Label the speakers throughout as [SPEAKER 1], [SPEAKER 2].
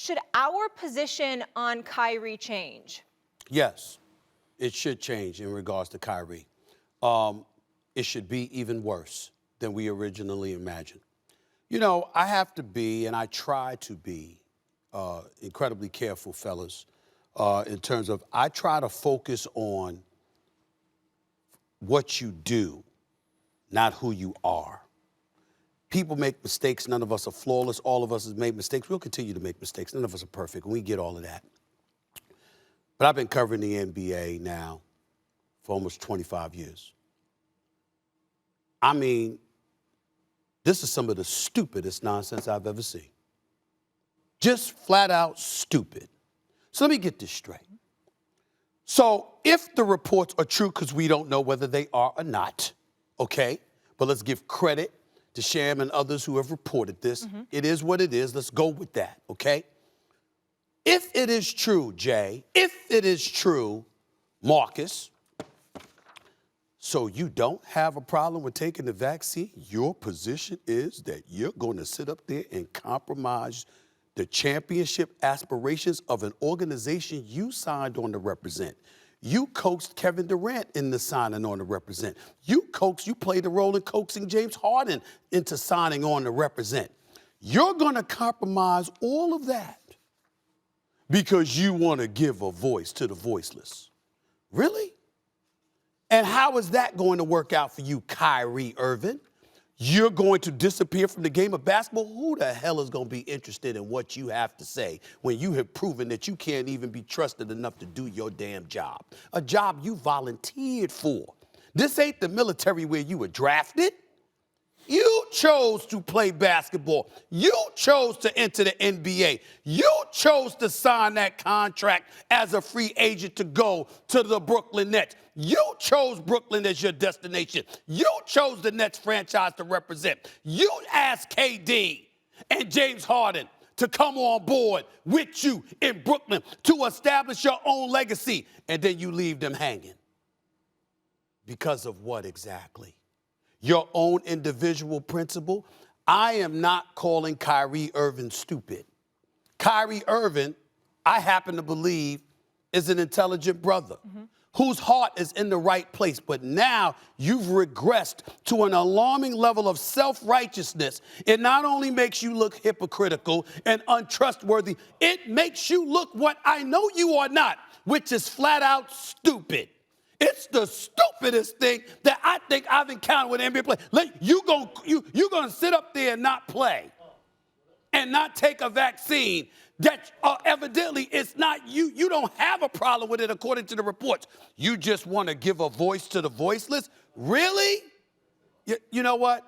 [SPEAKER 1] should our position on Kyrie change?
[SPEAKER 2] Yes, it should change in regards to Kyrie. It should be even worse than we originally imagined. You know, I have to be, and I try to be, incredibly careful, fellas, in terms of I try to focus on what you do, not who you are. People make mistakes. None of us are flawless. All of us have made mistakes. We'll continue to make mistakes. None of us are perfect, and we get all of that. But I've been covering the NBA now for almost 25 years. I mean, this is some of the stupidest nonsense I've ever seen. Just flat out stupid. So let me get this straight. So if the reports are true, because we don't know whether they are or not, okay, but let's give credit to Sham and others who have reported this. It is what it is. Let's go with that, okay? If it is true, Jay, if it is true, Marcus, so you don't have a problem with taking the vaccine, your position is that you're going to sit up there and compromise the championship aspirations of an organization you signed on to represent. You coaxed Kevin Durant in the signing on to represent. You played the role in coaxing James Harden into signing on to represent. You're going to compromise all of that because you want to give a voice to the voiceless. Really? And how is that going to work out for you, Kyrie Irving? You're going to disappear from the game of basketball? Who the hell is going to be interested in what you have to say when you have proven that you can't even be trusted enough to do your damn job? A job you volunteered for. This ain't the military where you were drafted. You chose to play basketball. You chose to enter the NBA. You chose to sign that contract as a free agent to go to the Brooklyn Nets. You chose Brooklyn as your destination. You chose the Nets franchise to represent. You asked KD and James Harden to come on board with you in Brooklyn to establish your own legacy, and then you leave them hanging. Because of what exactly? Your own individual principle? I am not calling Kyrie Irving stupid. Kyrie Irving, I happen to believe, is an intelligent brother whose heart is in the right place. But now you've regressed to an alarming level of self-righteousness. It not only makes you look hypocritical and untrustworthy, it makes you look what I know you are not, which is flat out stupid. It's the stupidest thing that I think I've encountered with an NBA player. You're gonna sit up there and not play and not take a vaccine that evidently it's not you. You don't have a problem with it according to the reports. You just want to give a voice to the voiceless? Really? You know what?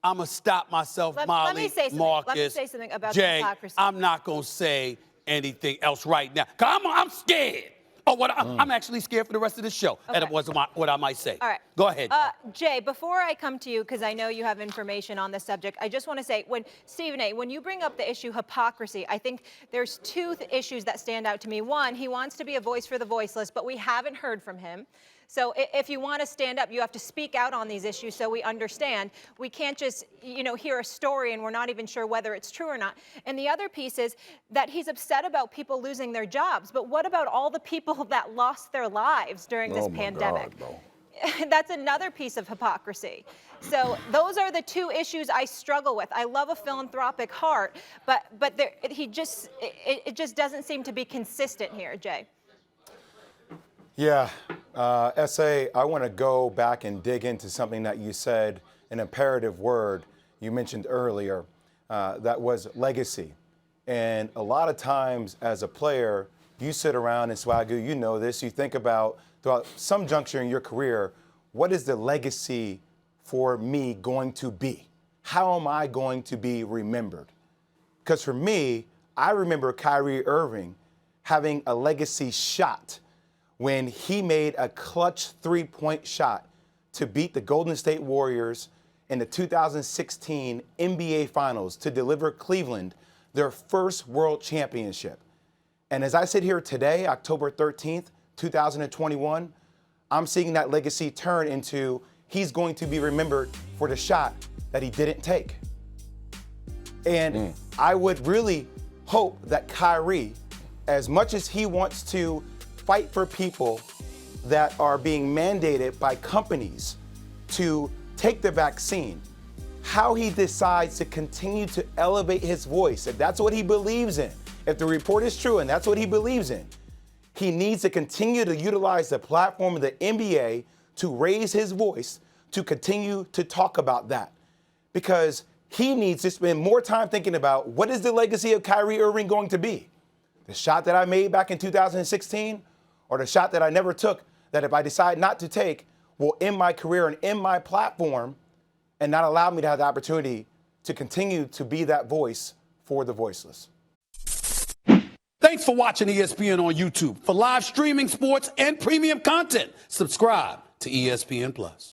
[SPEAKER 2] I'm going to stop myself, Molly,
[SPEAKER 1] let me say
[SPEAKER 2] Marcus,
[SPEAKER 1] let me say something about
[SPEAKER 2] Jay,
[SPEAKER 1] the hypocrisy.
[SPEAKER 2] I'm not going to say anything else right now because I'm scared. I'm actually scared for the rest of the show.
[SPEAKER 1] Okay.
[SPEAKER 2] And what I might say.
[SPEAKER 1] All right.
[SPEAKER 2] Go ahead.
[SPEAKER 1] Jay, before I come to you, because I know you have information on this subject, I just want to say, Stephen A., when you bring up the issue hypocrisy, I think there's two issues that stand out to me. One, he wants to be a voice for the voiceless, but we haven't heard from him. So if you want to stand up, you have to speak out on these issues so we understand. We can't just, hear a story and we're not even sure whether it's true or not. And the other piece is that he's upset about people losing their jobs. But what about all the people that lost their lives during this pandemic? That's another piece of hypocrisy. So those are the two issues I struggle with. I love a philanthropic heart, but it just doesn't seem to be consistent here, Jay.
[SPEAKER 3] Yeah, S.A., I want to go back and dig into something that you said, an imperative word you mentioned earlier, that was legacy. And a lot of times as a player, you sit around and Swagoo, you know this, you think about throughout some juncture in your career, what is the legacy for me going to be? How am I going to be remembered? Because for me, I remember Kyrie Irving having a legacy shot when he made a clutch three-point shot to beat the Golden State Warriors in the 2016 NBA Finals to deliver Cleveland their first world championship. And as I sit here today, October 13th, 2021, I'm seeing that legacy turn into he's going to be remembered for the shot that he didn't take. And I would really hope that Kyrie, as much as he wants to fight for people that are being mandated by companies to take the vaccine, how he decides to continue to elevate his voice, if that's what he believes in, if the report is true and that's what he believes in, he needs to continue to utilize the platform of the NBA to raise his voice, to continue to talk about that. Because he needs to spend more time thinking about what is the legacy of Kyrie Irving going to be? The shot that I made back in 2016 or the shot that I never took that if I decide not to take will end my career and end my platform and not allow me to have the opportunity to continue to be that voice for the voiceless.
[SPEAKER 2] Thanks for watching ESPN on YouTube. For live streaming, sports, and premium content, subscribe to ESPN+.